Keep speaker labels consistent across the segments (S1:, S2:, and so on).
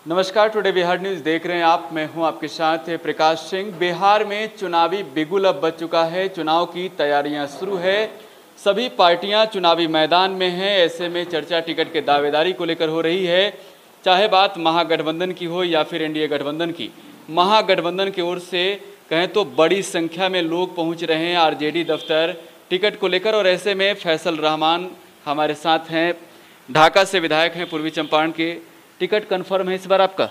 S1: नमस्कार, today Bihar news देख रहे हैं आप। मैं हूं आपके साथ प्रकाश सिंह। बिहार में चुनावी बिगुल अब बज चुका है। चुनाव की तैयारियां शुरू है। सभी पार्टियां चुनावी मैदान में हैं। ऐसे में चर्चा टिकट के दावेदारी को लेकर हो रही है। चाहे बात महागठबंधन की हो या फिर एनडीए गठबंधन की। महागठबंधन की ओर से कहें तो बड़ी संख्या में लोग पहुँच रहे हैं आरजेडी दफ्तर टिकट को लेकर। और ऐसे में फैसल रहमान हमारे साथ हैं, ढाका से विधायक हैं पूर्वी चंपारण के। टिकट कंफर्म है इस बार आपका?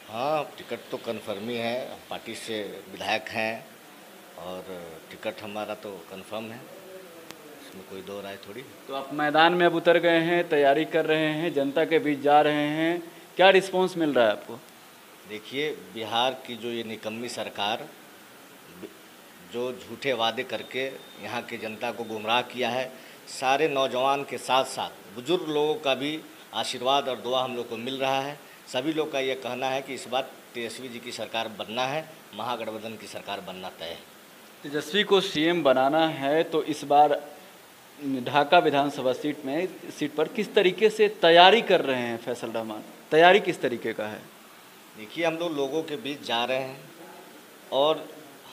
S2: हाँ, टिकट तो कंफर्म ही है। पार्टी से विधायक हैं और टिकट हमारा तो कंफर्म है, इसमें कोई दो राय थोड़ी।
S1: तो आप मैदान में अब उतर गए हैं, तैयारी कर रहे हैं, जनता के बीच जा रहे हैं, क्या रिस्पांस मिल रहा है आपको?
S2: देखिए, बिहार की जो ये निकम्मी सरकार जो झूठे वादे करके यहाँ की जनता को गुमराह किया है, सारे नौजवान के साथ साथ बुजुर्ग लोगों का भी आशीर्वाद और दुआ हम लोग को मिल रहा है। सभी लोग का ये कहना है कि इस बार तेजस्वी जी की सरकार बनना है, महागठबंधन की सरकार बनना तय है।
S1: तेजस्वी को सीएम बनाना है तो इस बार ढाका विधानसभा सीट पर किस तरीके से तैयारी कर रहे हैं फैसल रहमान? तैयारी किस तरीके का है?
S2: देखिए, हम लोग लोगों के बीच जा रहे हैं और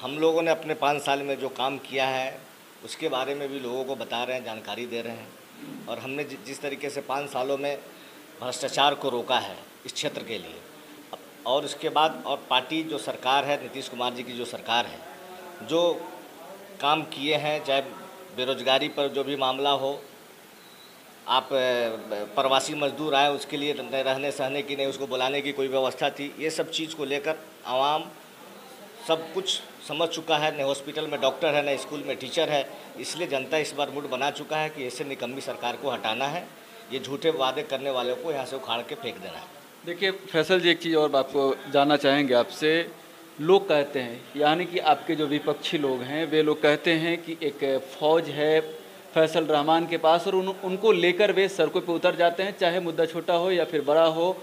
S2: हम लोगों ने अपने 5 साल में जो काम किया है उसके बारे में भी लोगों को बता रहे हैं, जानकारी दे रहे हैं। और हमने जिस तरीके से 5 सालों में भ्रष्टाचार को रोका है इस क्षेत्र के लिए, और उसके बाद और पार्टी जो सरकार है, नीतीश कुमार जी की जो सरकार है, जो काम किए हैं, चाहे बेरोजगारी पर जो भी मामला हो, आप प्रवासी मजदूर आए उसके लिए रहने सहने की नहीं, उसको बुलाने की कोई व्यवस्था थी, ये सब चीज़ को लेकर आवाम सब कुछ समझ चुका है। न हॉस्पिटल में डॉक्टर है, न स्कूल में टीचर है। इसलिए जनता इस बार मूड बना चुका है कि ऐसे निकम्मी सरकार को हटाना है, ये झूठे वादे करने वालों को यहाँ से उखाड़ के फेंक देना है।
S1: देखिए फैसल जी, एक चीज़ और आपको जानना चाहेंगे आपसे। लोग कहते हैं, यानी कि आपके जो विपक्षी लोग हैं वे लोग कहते हैं कि एक फौज है फैसल रहमान के पास और उनको लेकर वे सड़कों पर उतर जाते हैं, चाहे मुद्दा छोटा हो या फिर बड़ा हो,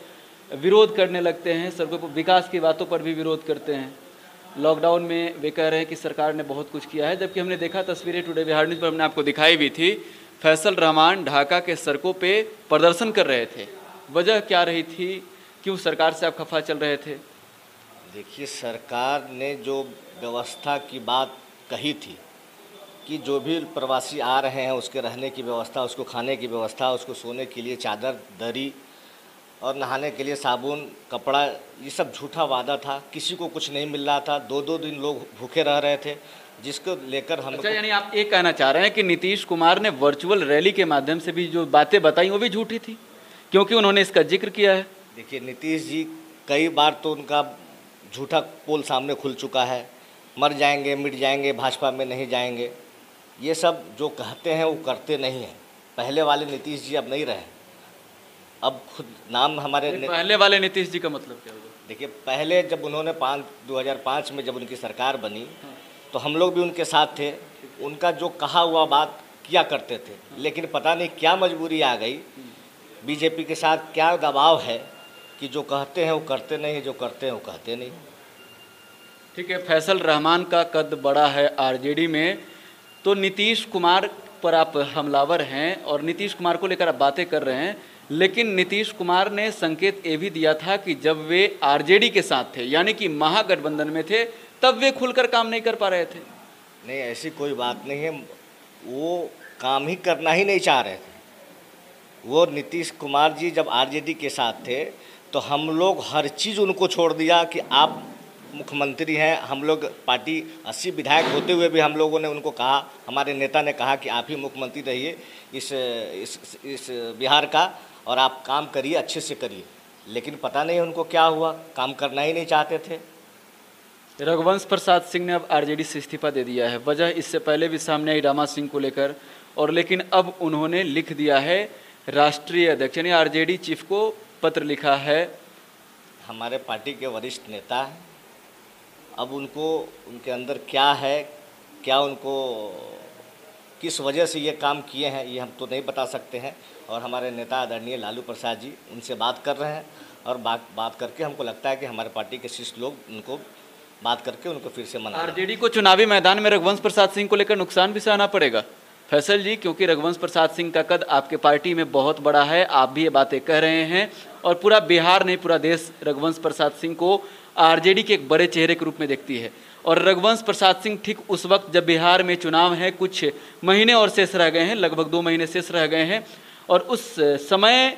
S1: विरोध करने लगते हैं सड़कों पर, विकास की बातों पर भी विरोध करते हैं। लॉकडाउन में वे कह रहे हैं कि सरकार ने बहुत कुछ किया है, जबकि हमने देखा तस्वीरें टुडे बिहार न्यूज़ पर हमने आपको दिखाई भी थी। फैसल रहमान ढाका के सड़कों पे प्रदर्शन कर रहे थे। वजह क्या रही थी? क्यों सरकार से आप खफा चल रहे थे?
S2: देखिए, सरकार ने जो व्यवस्था की बात कही थी कि जो भी प्रवासी आ रहे हैं उसके रहने की व्यवस्था, उसको खाने की व्यवस्था, उसको सोने के लिए चादर, दरी और नहाने के लिए साबुन, कपड़ा, ये सब झूठा वादा था। किसी को कुछ नहीं मिल रहा था। 2-2 दिन लोग भूखे रह रहे थे, जिसको लेकर हम।
S1: अच्छा, यानी आप ये कहना चाह रहे हैं कि नीतीश कुमार ने वर्चुअल रैली के माध्यम से भी जो बातें बताई वो भी झूठी थी, क्योंकि उन्होंने इसका जिक्र किया है।
S2: देखिए, नीतीश जी कई बार तो उनका झूठा पोल सामने खुल चुका है, मर जाएंगे, मिट जाएंगे, भाजपा में नहीं जाएंगे। ये सब जो कहते हैं वो करते नहीं हैं। पहले वाले नीतीश जी अब नहीं रहे, अब खुद नाम हमारे
S1: पहले वाले नीतीश जी का मतलब क्या होगा?
S2: देखिए, पहले जब उन्होंने 2005 में जब उनकी सरकार बनी तो हम लोग भी उनके साथ थे। उनका जो कहा हुआ बात किया करते थे, लेकिन पता नहीं क्या मजबूरी आ गई, बीजेपी के साथ क्या दबाव है कि जो कहते हैं वो करते नहीं, जो करते हैं वो कहते नहीं।
S1: ठीक है, फैसल रहमान का कद बड़ा है आरजेडी में, तो नीतीश कुमार पर आप हमलावर हैं और नीतीश कुमार को लेकर आप बातें कर रहे हैं, लेकिन नीतीश कुमार ने संकेत ये भी दिया था कि जब वे आरजेडी के साथ थे, यानी कि महागठबंधन में थे, तब वे खुलकर काम नहीं कर पा रहे थे।
S2: नहीं, ऐसी कोई बात नहीं है। वो काम ही करना ही नहीं चाह रहे थे। वो नीतीश कुमार जी जब आरजेडी के साथ थे तो हम लोग हर चीज़ उनको छोड़ दिया कि आप मुख्यमंत्री हैं। हम लोग पार्टी 80 विधायक होते हुए भी हम लोगों ने उनको कहा, हमारे नेता ने कहा कि आप ही मुख्यमंत्री रहिए इस बिहार का, और आप काम करिए, अच्छे से करिए। लेकिन पता नहीं उनको क्या हुआ, काम करना ही नहीं चाहते थे।
S1: रघुवंश प्रसाद सिंह ने अब आरजेडी से इस्तीफा दे दिया है। वजह इससे पहले भी सामने आई रामा सिंह को लेकर, और लेकिन अब उन्होंने लिख दिया है राष्ट्रीय अध्यक्ष यानी आरजेडी चीफ को पत्र लिखा है।
S2: हमारे पार्टी के वरिष्ठ नेता हैं, अब उनको उनके अंदर क्या है, क्या उनको किस वजह से ये काम किए हैं, ये हम तो नहीं बता सकते हैं। और हमारे नेता आदरणीय लालू प्रसाद जी उनसे बात कर रहे हैं, और बात करके हमको लगता है कि हमारे पार्टी के शीर्ष लोग उनको बात करके उनको फिर से मना।
S1: आरजेडी को चुनावी मैदान में रघुवंश प्रसाद सिंह को लेकर नुकसान भी सहना पड़ेगा। फैसल जी, क्योंकि रघुवंश प्रसाद सिंह का कद आपके पार्टी में बहुत बड़ा है, आप भी ये बातें कह रहे हैं और पूरा बिहार नहीं पूरा देश रघुवंश प्रसाद सिंह को आरजेडी के एक बड़े चेहरे के रूप में देखती है। और रघुवंश प्रसाद सिंह ठीक उस वक्त जब बिहार में चुनाव है, कुछ महीने और शेष रह गए हैं, लगभग 2 महीने शेष रह गए हैं, और उस समय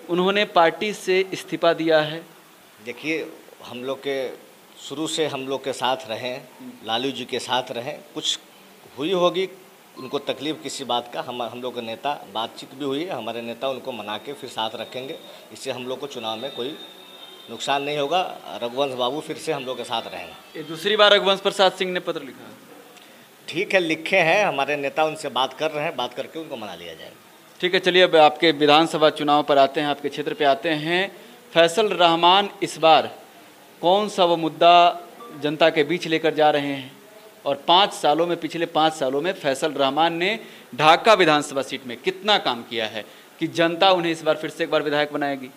S1: उन्होंने पार्टी से इस्तीफा दिया है।
S2: देखिए, हम लोग के शुरू से हम लोग के साथ रहें, लालू जी के साथ रहें, कुछ हुई होगी उनको तकलीफ़ किसी बात का, हम लोग के नेता बातचीत भी हुई है, हमारे नेता उनको मना के फिर साथ रखेंगे, इससे हम लोग को चुनाव में कोई नुकसान नहीं होगा। रघुवंश बाबू फिर से हम लोग के साथ रहेंगे।
S1: ये दूसरी बार रघुवंश प्रसाद सिंह ने पत्र लिखा है।
S2: ठीक है, लिखे हैं, हमारे नेता उनसे बात कर रहे हैं, बात करके उनको मना लिया जाएगा।
S1: ठीक है, चलिए अब आपके विधानसभा चुनाव पर आते हैं, आपके क्षेत्र पे आते हैं। फैसल रहमान इस बार कौन सा वो मुद्दा जनता के बीच लेकर जा रहे हैं, और 5 सालों में, पिछले 5 सालों में फैसल रहमान ने ढाका विधानसभा सीट में कितना काम किया है कि जनता उन्हें इस बार फिर से एक बार विधायक बनाएगी?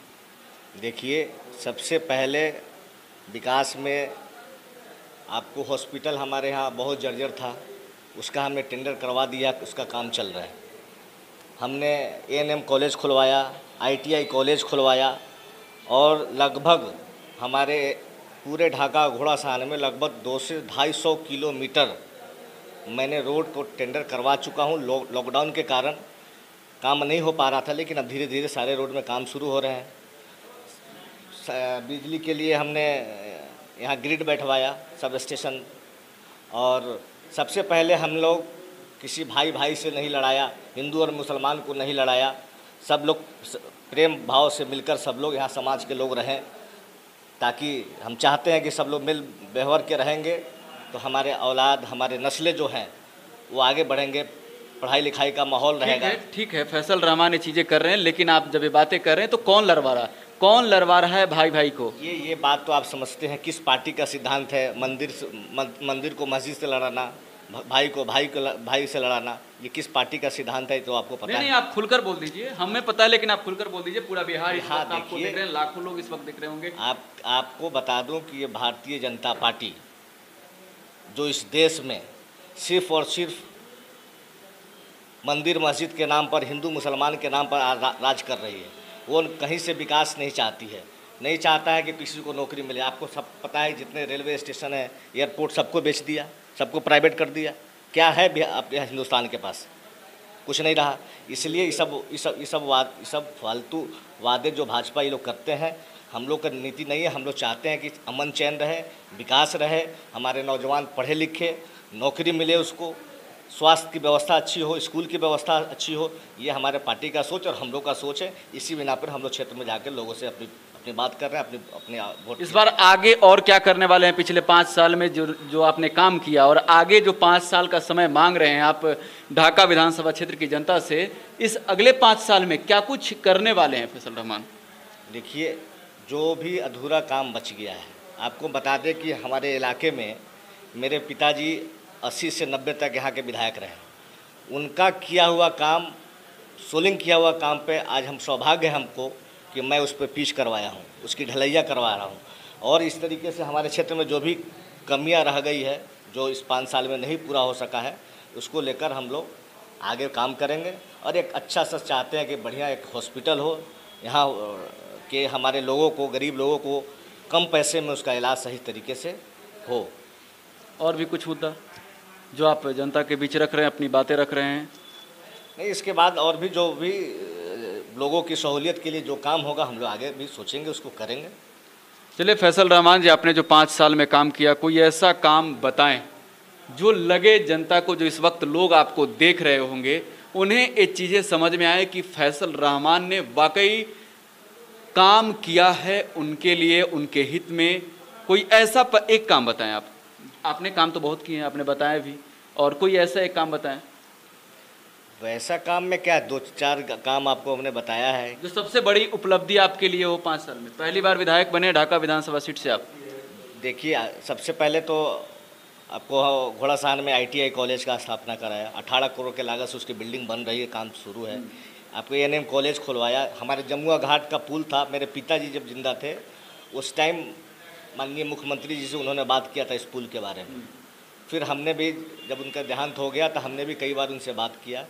S2: देखिए, सबसे पहले विकास में आपको हॉस्पिटल हमारे यहाँ बहुत जर्जर था, उसका हमने टेंडर करवा दिया, उसका काम चल रहा है। हमने एएनएम कॉलेज खुलवाया, आईटीआई कॉलेज खुलवाया, और लगभग हमारे पूरे ढाका घोड़ासहान में लगभग 200 से 250 किलोमीटर मैंने रोड को टेंडर करवा चुका हूँ। लॉकडाउन के कारण काम नहीं हो पा रहा था, लेकिन अब धीरे धीरे सारे रोड में काम शुरू हो रहे हैं। बिजली के लिए हमने यहाँ ग्रिड बैठवाया, सब स्टेशन, और सबसे पहले हम लोग किसी भाई भाई से नहीं लड़ाया, हिंदू और मुसलमान को नहीं लड़ाया, सब लोग प्रेम भाव से मिलकर सब लोग यहाँ समाज के लोग रहें, ताकि हम चाहते हैं कि सब लोग मिल व्यवहार के रहेंगे तो हमारे औलाद, हमारे नस्लें जो हैं वो आगे बढ़ेंगे, पढ़ाई लिखाई का माहौल रहेगा।
S1: ठीक है, फैसल रहमान ये चीज़ें कर रहे हैं, लेकिन आप जब ये बातें कर रहे हैं तो कौन लड़वा रहा है? कौन लड़वा रहा है भाई भाई को?
S2: ये बात तो आप समझते हैं किस पार्टी का सिद्धांत है। मंदिर को मस्जिद से लड़ाना, भाई को भाई से लड़ाना, ये किस पार्टी का सिद्धांत है तो आपको पता है?
S1: नहीं, आप खुलकर बोल दीजिए, हमें पता है, लेकिन आप खुलकर बोल दीजिए। पूरा बिहार इस वक्त आपको
S2: देखिए,
S1: देख रहे हैं, लाखों लोग इस वक्त देख रहे होंगे।
S2: आपको बता दूं कि ये भारतीय जनता पार्टी जो इस देश में सिर्फ और सिर्फ मंदिर मस्जिद के नाम पर, हिंदू मुसलमान के नाम पर राज कर रही है, वो कहीं से विकास नहीं चाहती है, नहीं चाहता है कि किसी को नौकरी मिले। आपको सब पता है, जितने रेलवे स्टेशन है, एयरपोर्ट, सबको बेच दिया, सबको प्राइवेट कर दिया। क्या है अपने हिंदुस्तान के पास? कुछ नहीं रहा। इसलिए ये सब फालतू वादे जो भाजपा ये लोग करते हैं, हम लोग का नीति नहीं है। हम लोग चाहते हैं कि अमन चैन रहे, विकास रहे, हमारे नौजवान पढ़े लिखे, नौकरी मिले उसको, स्वास्थ्य की व्यवस्था अच्छी हो, स्कूल की व्यवस्था अच्छी हो। ये हमारे पार्टी का सोच और हम लोग का सोच है। इसी बिना पर हम लोग क्षेत्र में जाकर लोगों से अपनी बात कर रहे हैं, अपने वोट।
S1: इस बार आगे और क्या करने वाले हैं? पिछले 5 साल में जो आपने काम किया, और आगे जो 5 साल का समय मांग रहे हैं आप ढाका विधानसभा क्षेत्र की जनता से, इस अगले 5 साल में क्या कुछ करने वाले हैं फैसल रहमान?
S2: देखिए, जो भी अधूरा काम बच गया है, आपको बता दें कि हमारे इलाके में मेरे पिताजी 80 से 90 तक यहाँ के विधायक रहे। उनका किया हुआ काम, सोलिंग किया हुआ काम पे आज हम सौभाग्य है हमको कि मैं उस पर पिच करवाया हूँ, उसकी ढलैया करवा रहा हूँ। और इस तरीके से हमारे क्षेत्र में जो भी कमियाँ रह गई है, जो इस 5 साल में नहीं पूरा हो सका है, उसको लेकर हम लोग आगे काम करेंगे। और एक अच्छा सा चाहते हैं कि बढ़िया एक हॉस्पिटल हो यहाँ के, हमारे लोगों को, गरीब लोगों को कम पैसे में उसका इलाज सही तरीके से हो।
S1: और भी कुछ मुद्दा जो आप जनता के बीच रख रहे हैं, अपनी बातें रख रहे हैं?
S2: नहीं, इसके बाद और भी जो भी लोगों की सहूलियत के लिए जो काम होगा, हम लोग आगे भी सोचेंगे, उसको करेंगे।
S1: चलिए फैसल रहमान जी, आपने जो 5 साल में काम किया, कोई ऐसा काम बताएं जो लगे जनता को, जो इस वक्त लोग आपको देख रहे होंगे, उन्हें ये चीज़ें समझ में आए कि फैसल रहमान ने वाकई काम किया है उनके लिए, उनके हित में। कोई ऐसा एक काम बताएं आप। आपने काम तो बहुत किए हैं, आपने बताया भी, और कोई ऐसा एक काम बताएं।
S2: वैसा काम में क्या, 2-4 काम आपको हमने बताया है।
S1: जो सबसे बड़ी उपलब्धि आपके लिए हो 5 साल में? पहली बार विधायक बने ढाका विधानसभा सीट से आप।
S2: देखिए, सबसे पहले तो आपको घोड़ासहान में आईटीआई कॉलेज का स्थापना कराया, 18 करोड़ के लागत से उसकी बिल्डिंग बन रही है, काम शुरू है। आपको एएनएम कॉलेज खुलवाया। हमारे जमुआ घाट का पुल था, मेरे पिताजी जब जिंदा थे उस टाइम माननीय मुख्यमंत्री जी से उन्होंने बात किया था इस पुल के बारे में, फिर हमने भी जब उनका देहांत हो गया तो हमने भी कई बार उनसे बात किया।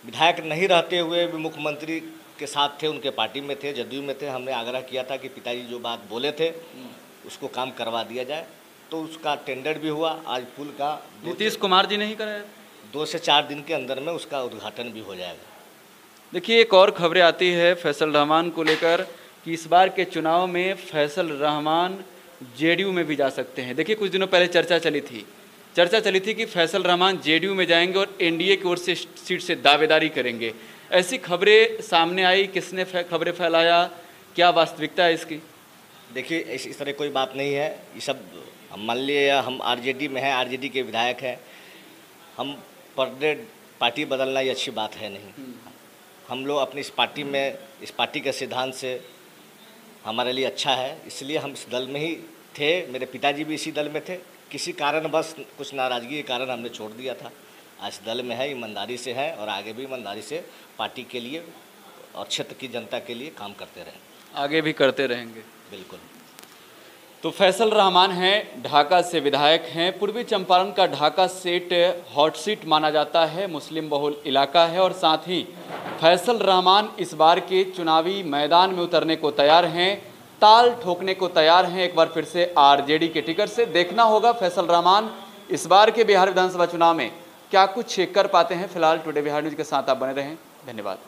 S2: विधायक नहीं रहते हुए भी मुख्यमंत्री के साथ थे, उनके पार्टी में थे, जदयू में थे। हमने आग्रह किया था कि पिताजी जो बात बोले थे उसको काम करवा दिया जाए, तो उसका टेंडर भी हुआ। आज पुल का
S1: नीतीश कुमार जी ने ही कराया।
S2: 2 से 4 दिन के अंदर में उसका उद्घाटन भी हो जाएगा।
S1: देखिए, एक और खबरें आती है फैसल रहमान को लेकर कि इस बार के चुनाव में फैसल रहमान जेडीयू में भी जा सकते हैं। देखिए, कुछ दिनों पहले चर्चा चली थी कि फैसल रहमान जेडीयू में जाएंगे और एनडीए की ओर से सीट से दावेदारी करेंगे। ऐसी खबरें सामने आई, किसने खबरें फैलाया, क्या वास्तविकता है इसकी?
S2: देखिए, इस तरह कोई बात नहीं है। ये सब मान लिए हम आरजेडी में हैं, आरजेडी के विधायक हैं, हम पर डे पार्टी बदलना ये अच्छी बात है नहीं। हम लोग अपनी इस पार्टी में, इस पार्टी के सिद्धांत से हमारे लिए अच्छा है, इसलिए हम इस दल में ही थे। मेरे पिताजी भी इसी दल में थे, किसी कारण बस कुछ नाराज़गी के कारण हमने छोड़ दिया था। आज दल में है, ईमानदारी से है और आगे भी ईमानदारी से पार्टी के लिए और क्षेत्र की जनता के लिए काम करते रहें।
S1: आगे भी करते रहेंगे।
S2: बिल्कुल।
S1: तो फैसल रहमान हैं, ढाका से विधायक हैं। पूर्वी चंपारण का ढाका सीट हॉट सीट माना जाता है, मुस्लिम बहुल इलाका है और साथ ही फैसल रहमान इस बार के चुनावी मैदान में उतरने को तैयार हैं, ताल ठोकने को तैयार हैं एक बार फिर से आरजेडी के टिकट से। देखना होगा फैसल रहमान इस बार के बिहार विधानसभा चुनाव में क्या कुछ कर पाते हैं। फिलहाल टुडे बिहार न्यूज़ के साथ आप बने रहें। धन्यवाद।